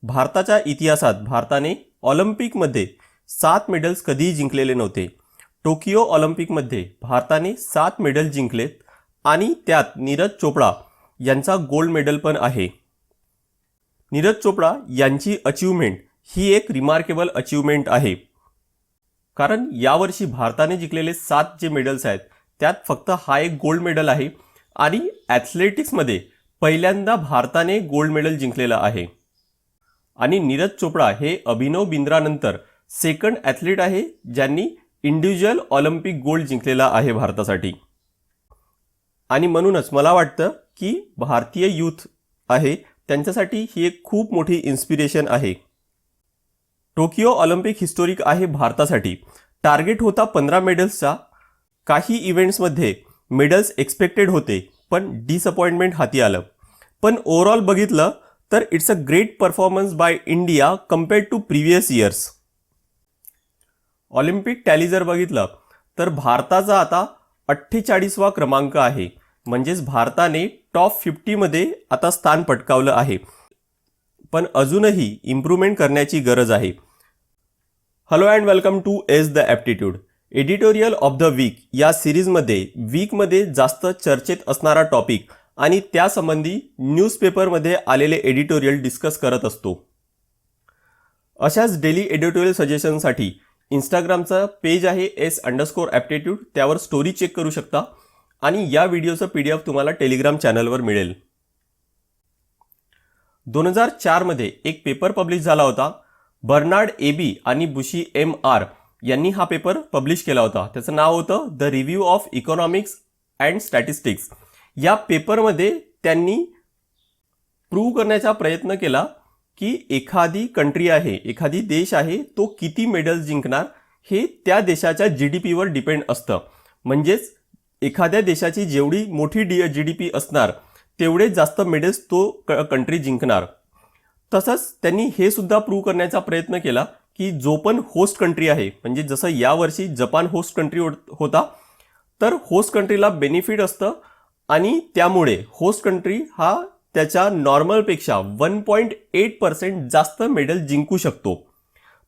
भारताच्या इतिहासात भारताने ऑलिम्पिकमध्ये 7 मेडल्स कधीही जिंकलेले नव्हते. टोकियो ऑलिम्पिकमध्ये भारताने 7 मेडल जिंकलेत आणि त्यात नीरज चोपडा यांचा गोल्ड मेडल पण आहे. नीरज चोपडा यांची अचीवमेंट ही एक रिमार्केबल अचीवमेंट आहे. कारण यावर्षी भारताने जिंकलेले 7 जे मेडल्स आहेत त्यात फक्त हा एक गोल्ड मेडल आहे आणि ॲथलेटिक्समध्ये पहिल्यांदा भारताने गोल्ड मेडल जिंकलेला आहे. आणि नीरज चोपडा हे अभिनव बिंद्रानंतर सेकंड ॲथलीट आहे ज्यांनी इंडिव्हिज्युअल ऑलिम्पिक गोल्ड जिंकलेला आहे भारतासाठी. आणि म्हणूनच मला वाटतं की भारतीय यूथ आहे त्यांच्यासाठी ही एक खूप मोठी इन्स्पिरेशन आहे. टोकियो ऑलिम्पिक हिस्टोरिक आहे भारतासाठी. टार्गेट होता 15 मेडल्सचा. काही इव्हेंट्समध्ये मेडल्स एक्सपेक्टेड होते पण डिसअपॉइंटमेंट हाती आलं. पण ओव्हरऑल बघितलं तर it's a great performance by India compared to previous years. Olympic tally जर बघितलं तर भारताचा आता 48वा क्रमांक आहे. म्हणजेच भारताने टॉप 50मध्ये आता स्थान पटकावलं आहे. पण अजूनही इम्प्रूव्हमेंट करण्याची गरज आहे. Hello and welcome to edge the aptitude. Editorial of the week या सिरीजमध्ये वीकमध्ये जास्त चर्चेत असणारा टॉपिक आणि त्यासंबंधी न्यूजपेपरमध्ये आलेले एडिटोरियल डिस्कस करत असतो. अशाच डेली एडिटोरियल सजेशनसाठी इंस्टाग्रामचा पेज आहे s_aptitude. त्यावर स्टोरी चेक करू शकता आणि या व्हिडिओचं PDF तुम्हाला टेलिग्राम चॅनलवर मिळेल. 2004 मध्ये एक पेपर पब्लिश झाला होता. बर्नार्ड एबी आणि बुशी MR यांनी हा पेपर पब्लिश केला होता. त्याचं नाव होतं the review of economics and statistics. या पेपरमध्ये त्यांनी प्रूव्ह करण्याचा प्रयत्न केला की एखादी कंट्री आहे, एखादी देश आहे, तो किती मेडल्स जिंकणार हे त्या देशाच्या GDPवर डिपेंड असतं. म्हणजेच एखाद्या देशाची जेवढी मोठी GDP असणार तेवढे जास्त मेडल्स तो कंट्री जिंकणार. तसंच त्यांनी हे सुद्धा प्रूव्ह करण्याचा प्रयत्न केला की जो पण होस्ट कंट्री आहे, म्हणजे जसं यावर्षी जपान होस्ट कंट्री होता, तर होस्ट कंट्रीला बेनिफिट असतं आणि त्यामुळे होस्ट कंट्री हा त्याच्या नॉर्मलपेक्षा 1.8% जास्त मेडल जिंकू शकतो.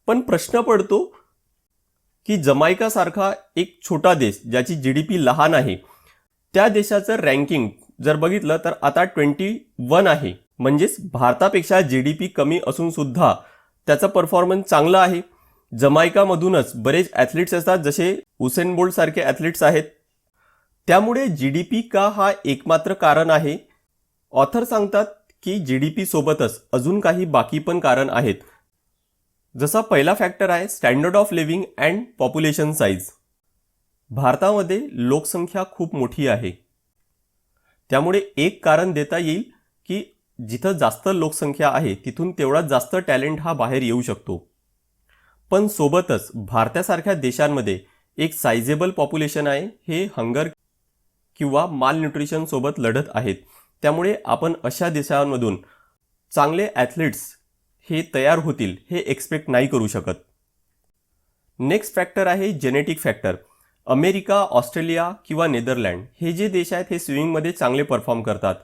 पण प्रश्न पडतो की जमैकासारखा एक छोटा देश ज्याची GDP लहान आहे त्या देशाचं रँकिंग जर बघितलं तर आता 21 आहे. म्हणजेच भारतापेक्षा GDP कमी असून सुद्धा त्याचा परफॉर्मन्स चांगला आहे. जमैकामधूनच बरेच ॲथलीट्स असतात, जसे उसेन बोल्ट सारखे ॲथलीट्स आहेत. त्यामुळे GDP का हा एकमात्र कारण आहे? ऑथर सांगतात की GDP सोबतच अजून काही बाकी पण कारण आहेत. जसा पहिला फॅक्टर आहे standard of living and population size. भारतामध्ये लोकसंख्या खूप मोठी आहे. त्यामुळे एक कारण देता येईल की जिथं जास्त लोकसंख्या आहे तिथून तेवढा जास्त टॅलेंट हा बाहेर येऊ शकतो. पण सोबतच भारतासारख्या देशांमध्ये एक सायझेबल पॉप्युलेशन आहे. हे हंगर किंवा माल न्यूट्रिशन सोबत लढत आहेत. त्यामुळे आपण अशा देशांमधून चांगले ॲथलीट्स हे तयार होतील हे एक्सपेक्ट नाही करू शकत. नेक्स्ट फॅक्टर आहे जेनेटिक फॅक्टर. अमेरिका, ऑस्ट्रेलिया किंवा नेदरलँड हे जे देश आहेत हे स्विमिंगमध्ये चांगले परफॉर्म करतात.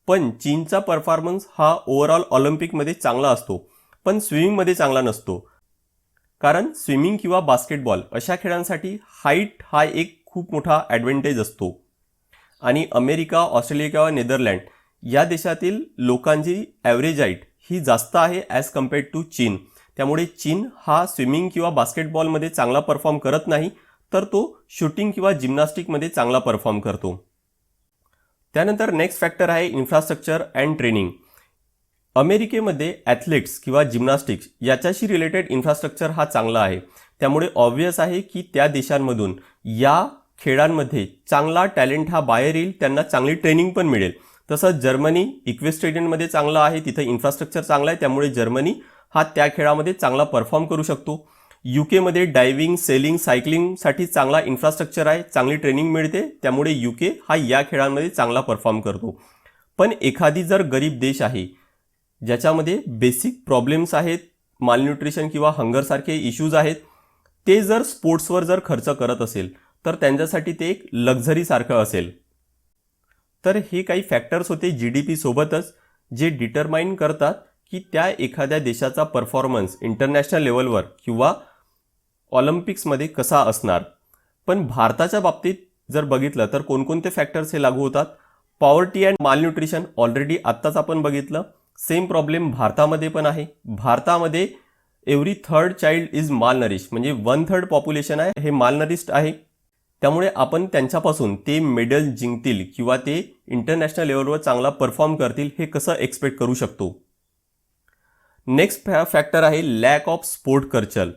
पण चीनचा परफॉर्मन्स हा ओव्हरऑल ऑलिम्पिकमध्ये चांगला असतो पण स्विमिंगमध्ये चांगला नसतो. कारण स्विमिंग किंवा बास्केटबॉल अशा खेळांसाठी हाईट हा एक खूप मोठा ॲडव्हान्टेज असतो. आणि अमेरिका, ऑस्ट्रेलिया किंवा नेदरलँड या देशातील लोकांची ॲव्हरेज हाईट ही जास्त आहे ॲज कम्पेअर्ड टू चीन. त्यामुळे चीन हा स्विमिंग किंवा बास्केटबॉलमध्ये चांगला परफॉर्म करत नाही, तर तो शूटिंग किंवा जिम्नॅस्टिकमध्ये चांगला परफॉर्म करतो. त्यानंतर नेक्स्ट फॅक्टर आहे इन्फ्रास्ट्रक्चर अँड ट्रेनिंग. अमेरिकेमध्ये ॲथलेट्स किंवा जिम्नॅस्टिक्स याच्याशी रिलेटेड इन्फ्रास्ट्रक्चर हा चांगला आहे. त्यामुळे ऑब्व्हियस आहे की त्या देशांमधून या खेळांमध्ये चांगला टॅलेंट हा बाहेर येईल, त्यांना चांगली ट्रेनिंग पण मिळेल. तसंच जर्मनी इक्वेस्ट्रेडियनमध्ये चांगला आहे, तिथं इन्फ्रास्ट्रक्चर चांगलं आहे, त्यामुळे जर्मनी हा त्या खेळामध्ये चांगला परफॉर्म करू शकतो. UK डायव्हिंग, सेलिंग, सायकलिंगसाठी चांगला इन्फ्रास्ट्रक्चर आहे, चांगली ट्रेनिंग मिळते, त्यामुळे UK हा या खेळांमध्ये चांगला परफॉर्म करतो. पण एखादी जर गरीब देश आहे ज्याच्यामध्ये बेसिक प्रॉब्लेम्स आहेत, मालन्यूट्रिशन किंवा हंगरसारखे इश्यूज आहेत, ते जर स्पोर्ट्सवर जर खर्च करत असेल तर त्यांच्यासाठी ते एक लक्झरीसारखं असेल. तर हे काही फॅक्टर्स होते GDP सोबतच जे डिटरमाइन करतात की त्या एखाद्या देशाचा परफॉर्मन्स इंटरनॅशनल लेवलवर किंवा ऑलिम्पिक्समध्ये कसा असणार. पण भारताच्या बाबतीत जर बघितलं तर कोणकोणते फॅक्टर्स हे लागू होतात. पॉवर्टी अँड मालन्यूट्रिशन ऑलरेडी आत्ताच आपण बघितलं. सेम प्रॉब्लेम भारतामध्ये पण आहे. भारतामध्ये एव्हरी थर्ड चाइल्ड इज मालनरिश, म्हणजे 1/3 पॉप्युलेशन आहे हे मालनरिश्ड आहे. त्यामुळे आपण त्यांच्यापासून ते मेडल जिंकतील किंवा ते इंटरनॅशनल लेवलवर चांगला परफॉर्म करतील हे कसं एक्सपेक्ट करू शकतो. नेक्स्ट फॅक्टर आहे लॅक ऑफ स्पोर्ट कल्चर.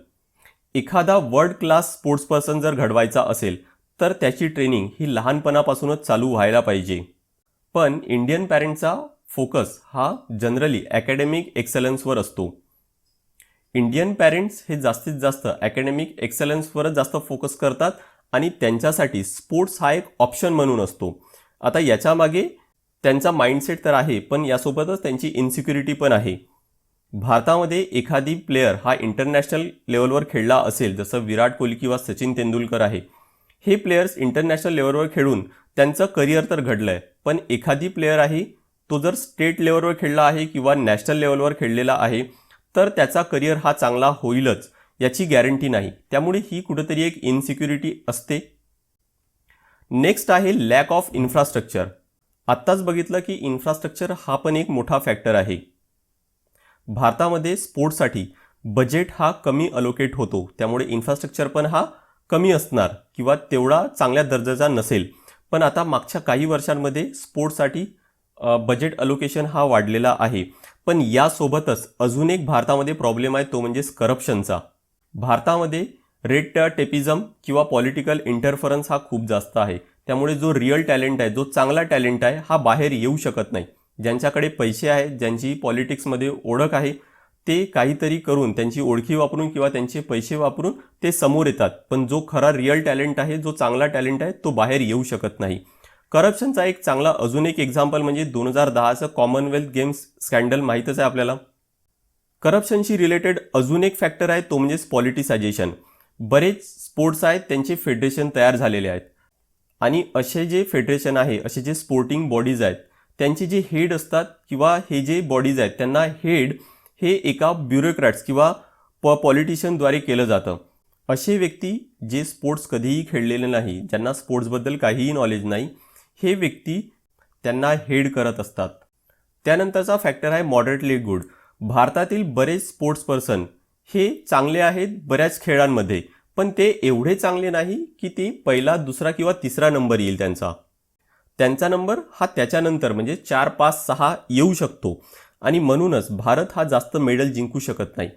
एखादा वर्ल्ड क्लास स्पोर्ट्स पर्सन जर घडवायचा असेल तर त्याची ट्रेनिंग ही लहानपणापासूनच चालू व्हायला पाहिजे. पण इंडियन पॅरेंट्सचा फोकस हा जनरली अकॅडमिक एक्सलन्सवर असतो. इंडियन पॅरेंट्स हे जास्तीत जास्त अकॅडमिक एक्सलन्सवरच जास्त फोकस करतात आणि त्यांच्यासाठी स्पोर्ट्स हा एक ऑप्शन म्हणून असतो. आता याच्यामागे त्यांचा माइंडसेट तर आहे, पण यासोबतच त्यांची इन्सिक्युरिटी पण आहे. भारतामध्ये एखादी प्लेयर हा इंटरनॅशनल लेवलवर खेळला असेल, जसं विराट कोहली किंवा सचिन तेंडुलकर आहे, हे प्लेयर्स इंटरनॅशनल लेवलवर खेळून त्यांचं करिअर तर घडलं आहे. पण एखादी प्लेयर आहे तो जर स्टेट लेवलवर खेळला आहे किंवा नॅशनल लेवलवर खेळलेला आहे तर त्याचा करिअर हा चांगला होईलच याची गॅरंटी नाही. त्यामुळे ही कुठेतरी एक इनसिक्युरिटी असते. नेक्स्ट आहे लॅक ऑफ इन्फ्रास्ट्रक्चर. आत्ताच बघितलं की इन्फ्रास्ट्रक्चर हा पण एक मोठा फॅक्टर आहे. भारतामध्ये स्पोर्ट्ससाठी बजेट हा कमी अलोकेट होतो, त्यामुळे इन्फ्रास्ट्रक्चर पण हा कमी असणार किंवा तेवढा चांगल्या दर्जाचा नसेल. पण आता मागच्या काही वर्षांमध्ये स्पोर्ट्ससाठी बजेट अलोकेशन हा वाढलेला आहे. पण यासोबतच अजून एक भारतामध्ये प्रॉब्लेम आहे, तो म्हणजे करप्शनचा. भारतामध्ये रेड टेपिझम किंवा पॉलिटिकल इंटरफरन्स हा खूप जास्त आहे. त्यामुळे जो रिअल टॅलेंट आहे, जो चांगला टॅलेंट आहे, हा बाहेर येऊ शकत नाही. ज्यांच्याकडे पैसे आहेत, ज्यांची पॉलिटिक्समध्ये ओळख आहे, ते काहीतरी करून त्यांची ओळखी वापरून किंवा त्यांचे पैसे वापरून ते समोर येतात. पण जो खरा रिअल टॅलेंट आहे, जो चांगला टॅलेंट आहे, तो बाहेर येऊ शकत नाही. करप्शनचा एक चांगला अजून एक एक्झाम्पल म्हणजे 2010चं कॉमनवेल्थ गेम्स स्कॅन्डल माहीतच आहे आपल्याला. करप्शनशी रिलेटेड अजून एक फॅक्टर आहे, तो म्हणजे पॉलिटिसायझेशन. बरेच स्पोर्ट्स आहेत त्यांचे फेडरेशन तयार झालेले आहेत आणि असे जे फेडरेशन आहे, असे जे स्पोर्टिंग बॉडीज आहेत, त्यांचे जे हेड असतात किंवा हे जे बॉडीज आहेत त्यांना हेड हे एका ब्युरोक्रॅट्स किंवा पॉलिटिशियनद्वारे केलं जातं. असे व्यक्ती जे स्पोर्ट्स कधीही खेळलेले नाही, ज्यांना स्पोर्ट्सबद्दल काहीही नॉलेज नाही, हे व्यक्ती त्यांना हेड करत असतात. त्यानंतरचा फॅक्टर आहे मॉडरेटली गुड. भारतातील बरेच स्पोर्ट्स पर्सन हे चांगले आहेत बऱ्याच खेळांमध्ये, पण ते एवढे चांगले नाही की ते पहिला, दुसरा किंवा तिसरा नंबर येईल त्यांचा नंबर हा त्याच्यानंतर म्हणजे 4, 5, 6 येऊ शकतो आणि म्हणूनच भारत हा जास्त मेडल जिंकू शकत नाही.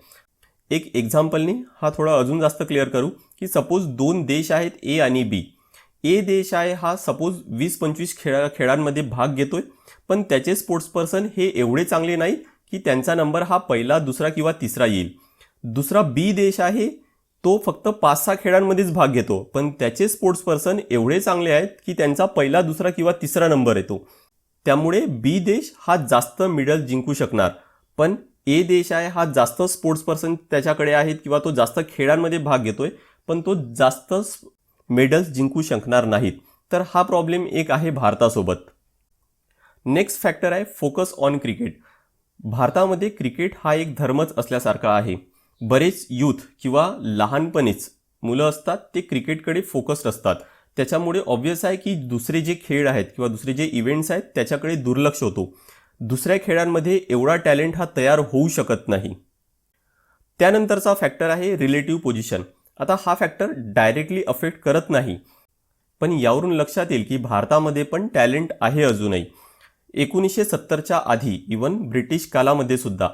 एक एक्झाम्पलनी हा थोडा अजून जास्त क्लिअर करू की सपोज 2 देश आहेत, ए आणि बी. ए देश आहे हा सपोज 20-25 खेळांमध्ये भाग घेतोय, पण त्याचे स्पोर्ट्स पर्सन हे एवढे चांगले नाही की त्यांचा नंबर हा पहिला, दुसरा किंवा तिसरा येईल. दुसरा बी देश आहे, तो फक्त 5-6 खेळांमध्येच भाग घेतो, पण त्याचे स्पोर्ट्स पर्सन एवढे चांगले आहेत की त्यांचा पहिला, दुसरा किंवा तिसरा नंबर येतो. त्यामुळे बी देश हा जास्त मेडल जिंकू शकणार, पण ए देश आहे हा जास्त स्पोर्ट्स पर्सन त्याच्याकडे आहेत किंवा तो जास्त खेळांमध्ये भाग घेतोय, पण तो जास्त मेडल्स जिंकू शकणार नाहीत. तर हा प्रॉब्लेम एक आहे भारतासोबत. नेक्स्ट फॅक्टर आहे फोकस ऑन क्रिकेट. भारतामध्ये क्रिकेट हा एक धर्मच असल्यासारखा आहे. बरेच यूथ किंवा लहानपणीच मुलं असतात ते क्रिकेटकडे फोकस्ड असतात. त्याच्यामुळे ऑब्व्हियस आहे की दुसरे जे खेळ आहेत किंवा दुसरे जे इव्हेंट्स आहेत त्याच्याकडे दुर्लक्ष होतो. दुसऱ्या खेळांमध्ये एवढा टॅलेंट हा तयार होऊ शकत नाही. त्यानंतरचा फॅक्टर आहे रिलेटिव्ह पोझिशन. आता हा फॅक्टर डायरेक्टली अफेक्ट करत नाही, पण यावरून लक्षात येईल की भारतामध्ये पण टॅलेंट आहे अजूनही. 1970च्या आधी इवन ब्रिटिश कालामध्ये सुद्धा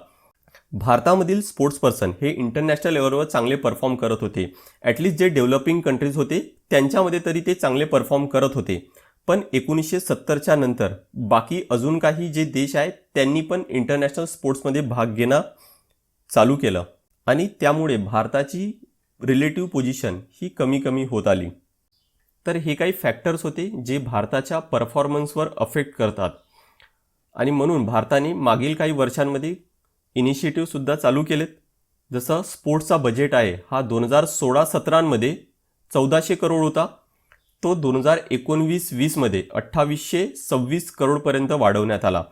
भारतामधील स्पोर्ट्स पर्सन हे इंटरनॅशनल लेवलवर चांगले परफॉर्म करत होते. ॲटलिस्ट जे डेव्हलपिंग कंट्रीज होते त्यांच्यामध्ये तरी ते चांगले परफॉर्म करत होते. पण 1970च्या नंतर बाकी अजून काही जे देश आहेत त्यांनी पण इंटरनॅशनल स्पोर्ट्समध्ये भाग घेणं चालू केलं आणि त्यामुळे भारताची रिलेटिव्ह पोझिशन ही कमी होत आली. तर हे काही फॅक्टर्स होते जे भारताच्या परफॉर्मन्सवर अफेक्ट करतात आणि म्हणून भारताने मागील काही वर्षांमध्ये इनिशिएटिव्हसुद्धा चालू केलेत. जसं स्पोर्ट्सचा बजेट आहे हा 2016-17मध्ये 1400 करोड होता, तो 2019-20मध्ये 2826 करोडपर्यंत वाढवण्यात आला.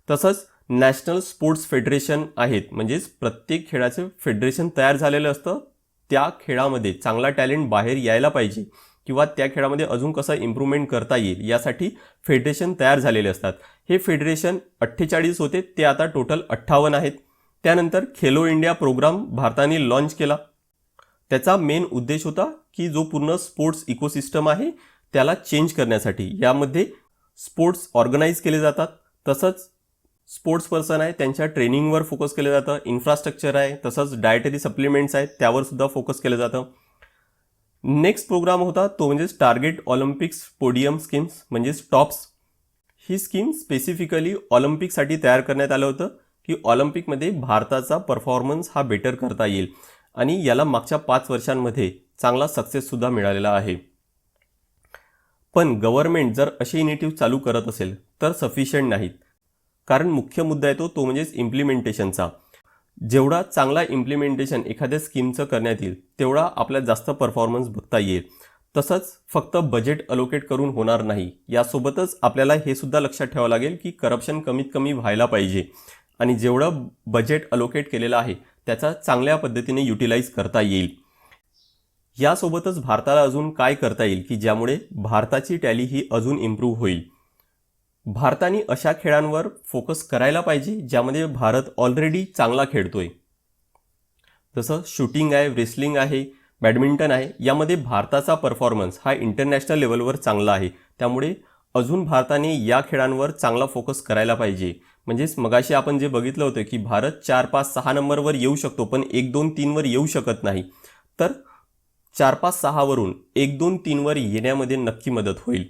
तसंच नॅशनल स्पोर्ट्स फेडरेशन आहेत, म्हणजेच प्रत्येक खेळाचं फेडरेशन तयार झालेलं असतं. त्या खेळामध्ये चांगला टॅलेंट बाहेर यायला पाहिजे किंवा त्या खेळामध्ये अजून कसं इम्प्रूव्हमेंट करता येईल यासाठी फेडरेशन तयार झालेले असतात. हे फेडरेशन 48 होते, ते आता टोटल 58 आहेत. त्यानंतर खेलो इंडिया प्रोग्राम भारताने लॉन्च केला. त्याचा मेन उद्देश होता की जो पूर्ण स्पोर्ट्स इकोसिस्टम आहे त्याला चेंज करण्यासाठी. यामध्ये स्पोर्ट्स ऑर्गनाईज केले जातात, तसंच स्पोर्ट्स पर्सन आहे त्यांच्या ट्रेनिंगवर फोकस केलं जातं, इन्फ्रास्ट्रक्चर आहे, तसंच डायटरी सप्लिमेंट्स आहेत त्यावर सुद्धा फोकस केलं जातं. नेक्स्ट प्रोग्राम होता तो म्हणजेच टार्गेट ऑलिम्पिक्स पोडियम स्कीम्स म्हणजेच टॉप्स. ही स्कीम स्पेसिफिकली ऑलिम्पिकसाठी तयार करण्यात आलं होतं की ऑलिम्पिकमध्ये भारताचा परफॉर्मन्स हा बेटर करता येईल आणि याला मागच्या 5 वर्षांमध्ये चांगला सक्सेससुद्धा मिळालेला आहे. पण गव्हर्नमेंट जर असे इनिशिएटिव्ह चालू करत असेल तर सफिशियंट नाहीत, कारण मुख्य मुद्दा येतो तो म्हणजेच इम्प्लिमेंटेशनचा. जेवढा चांगला इम्प्लिमेंटेशन एखाद्या स्कीमचं करण्यात येईल तेवढा आपल्याला जास्त परफॉर्मन्स बघता येईल. तसंच फक्त बजेट अलोकेट करून होणार नाही, यासोबतच आपल्याला हे सुद्धा लक्षात ठेवावं लागेल की करप्शन कमीत कमी व्हायला पाहिजे आणि जेवढं बजेट अलोकेट केलेलं आहे त्याचा चांगल्या पद्धतीने युटिलाइज करता येईल. यासोबतच भारताला अजून काय करता येईल की ज्यामुळे भारताची टॅली ही अजून इम्प्रूव्ह होईल. भारताने अशा खेळांवर फोकस करायला पाहिजे ज्यामध्ये भारत ऑलरेडी चांगला खेळतोय. जसं शूटिंग आहे, रेसलिंग आहे, बॅडमिंटन आहे. यामध्ये भारताचा परफॉर्मन्स हा इंटरनॅशनल लेवलवर चांगला आहे, त्यामुळे अजून भारताने या खेळांवर चांगला फोकस करायला पाहिजे. म्हणजेच मगाशी आपण जे बघितलं होतं की भारत 4, 5, 6 नंबरवर येऊ शकतो पण 1, 2, 3 वर येऊ शकत नाही, तर 4, 5, 6 वरून 1, 2, 3 वर येण्यामध्ये नक्की मदत होईल.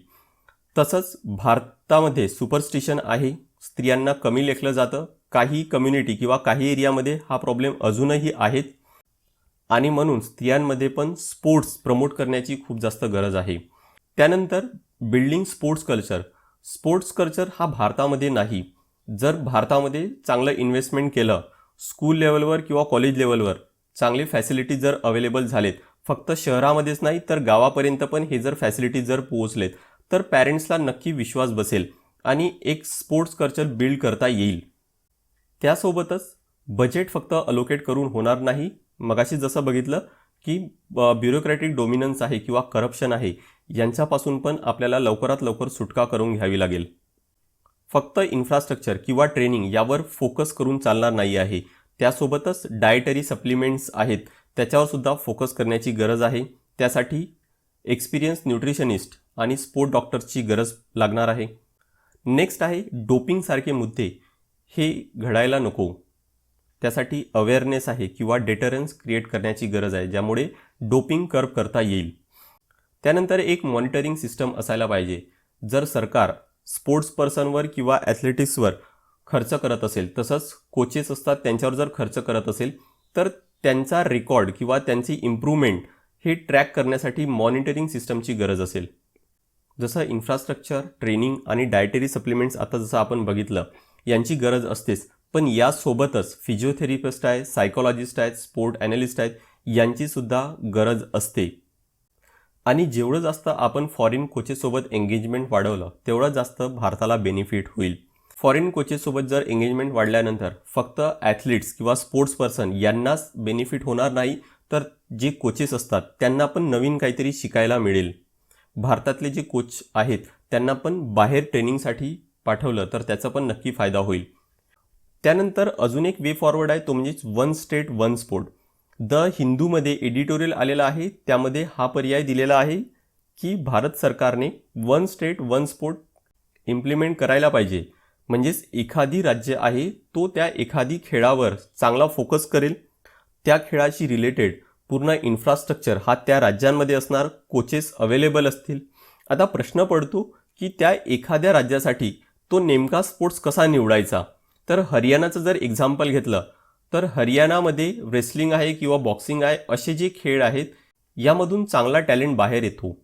तसंच भारतामध्ये सुपरस्टिशन आहे, स्त्रियांना कमी लेखलं जातं. काही कम्युनिटी किंवा काही एरियामध्ये हा प्रॉब्लेम अजूनही आहेत आणि म्हणून स्त्रियांमध्ये पण स्पोर्ट्स प्रमोट करण्याची खूप जास्त गरज आहे. त्यानंतर building sports culture. Sports culture हा भारतामध्ये नाही. जर भारतामध्ये चांगलं इन्व्हेस्टमेंट केलं, स्कूल लेवलवर किंवा कॉलेज लेवलवर चांगले फॅसिलिटीज जर अवेलेबल झालेत, फक्त शहरामध्येच नाही तर गावापर्यंत पण हे जर फॅसिलिटीज जर पोहोचलेत तर पॅरेंट्सला नक्की विश्वास बसेल आणि एक स्पोर्ट्स कल्चर बिल्ड करता येईल. त्यासोबतच बजेट फक्त अलोकेट करून होणार नाही. मगाशी जसं बघितलं की ब्युरोक्रॅटिक डोमिनन्स आहे किंवा करप्शन आहे, यांच्यापासून पण आपल्याला लवकरात लवकर सुटका करून घ्यावी लागेल. फक्त इन्फ्रास्ट्रक्चर किंवा ट्रेनिंग यावर फोकस करून चालणार नाही आहे. त्यासोबतच डायटरी सप्लिमेंट्स आहेत त्याच्यावर सुद्धा फोकस करण्याची गरज आहे. त्यासाठी एक्सपिरियन्स न्यूट्रिशनिस्ट आणि स्पोर्ट डॉक्टर्सची गरज लागणार आहे. नेक्स्ट आहे डोपिंगसारखे मुद्दे. हे घडायला नको, त्यासाठी अवेअरनेस आहे किंवा डेटरन्स क्रिएट करण्याची गरज आहे ज्यामुळे डोपिंग कर्ब करता येईल. त्यानंतर एक मॉनिटरिंग सिस्टम असायला पाहिजे. जर सरकार स्पोर्ट्स पर्सनवर किंवा ॲथलेटिक्सवर खर्च करत असेल, तसंच कोचेस असतात त्यांच्यावर जर खर्च करत असेल, तर त्यांचा रेकॉर्ड किंवा त्यांची इम्प्रूव्हमेंट हे ट्रॅक करण्यासाठी मॉनिटरिंग सिस्टमची गरज असेल. जसं इन्फ्रास्ट्रक्चर, ट्रेनिंग आणि डायटरी सप्लिमेंट्स आता जसं आपण बघितलं यांची गरज असतेच, पण यासोबतच फिजिओथेरपिस्ट आहे, सायकोलॉजिस्ट आहेत, स्पोर्ट ॲनालिस्ट आहेत, यांचीसुद्धा गरज असते. आणि जेवढं जास्त आपण फॉरेन कोचेससोबत एंगेजमेंट वाढवलं तेवढं जास्त भारताला बेनिफिट होईल. फॉरेन कोचेससोबत जर एंगेजमेंट वाढल्यानंतर फक्त ॲथलीट्स किंवा स्पोर्ट्स पर्सन यांनाच बेनिफिट होणार नाही, तर जे कोचेस असतात त्यांना पण नवीन काहीतरी शिकायला मिळेल. भारतातले जे कोच आहेत त्यांना पण बाहेर ट्रेनिंगसाठी पाठवलं तर त्याचा पण नक्की फायदा होईल. त्यानंतर अजून एक वे फॉरवर्ड आहे तो म्हणजेच 1 स्टेट 1 स्पोर्ट. द हिंदूमध्ये एडिटोरियल आलेला आहे, त्यामध्ये हा पर्याय दिलेला आहे की भारत सरकारने 1 स्टेट 1 स्पोर्ट इम्प्लिमेंट करायला पाहिजे. म्हणजेच एखादी राज्य आहे तो त्या एखादी खेळावर चांगला फोकस करेल, त्या खेळाशी रिलेटेड पूर्ण इन्फ्रास्ट्रक्चर हा त्या राज्यांमध्ये असणार, कोचेस अवेलेबल असतील. आता प्रश्न पडतो की त्या एखाद्या राज्यासाठी तो नेमका स्पोर्ट्स कसा निवडायचा. तर हरियाणाचं जर एक्झाम्पल घेतलं तर हरियाणामध्ये रेसलिंग आहे किंवा बॉक्सिंग आहे, असे जे खेळ आहेत यामधून चांगला टॅलेंट बाहेर येतो.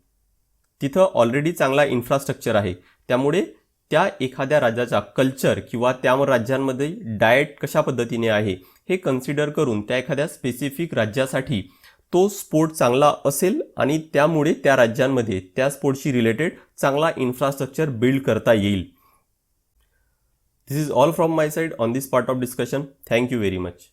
तिथं ऑलरेडी चांगला इन्फ्रास्ट्रक्चर आहे, त्यामुळे त्या एखाद्या राज्याचा कल्चर किंवा त्या राज्यांमध्ये डाएट कशा पद्धतीने आहे हे कन्सिडर करून त्या एखाद्या स्पेसिफिक राज्यासाठी तो स्पोर्ट चांगला असेल आणि त्यामुळे त्या राज्यांमध्ये त्या स्पोर्टशी रिलेटेड चांगला इन्फ्रास्ट्रक्चर बिल्ड करता येईल. This is all from my side on this part of discussion. Thank you very much.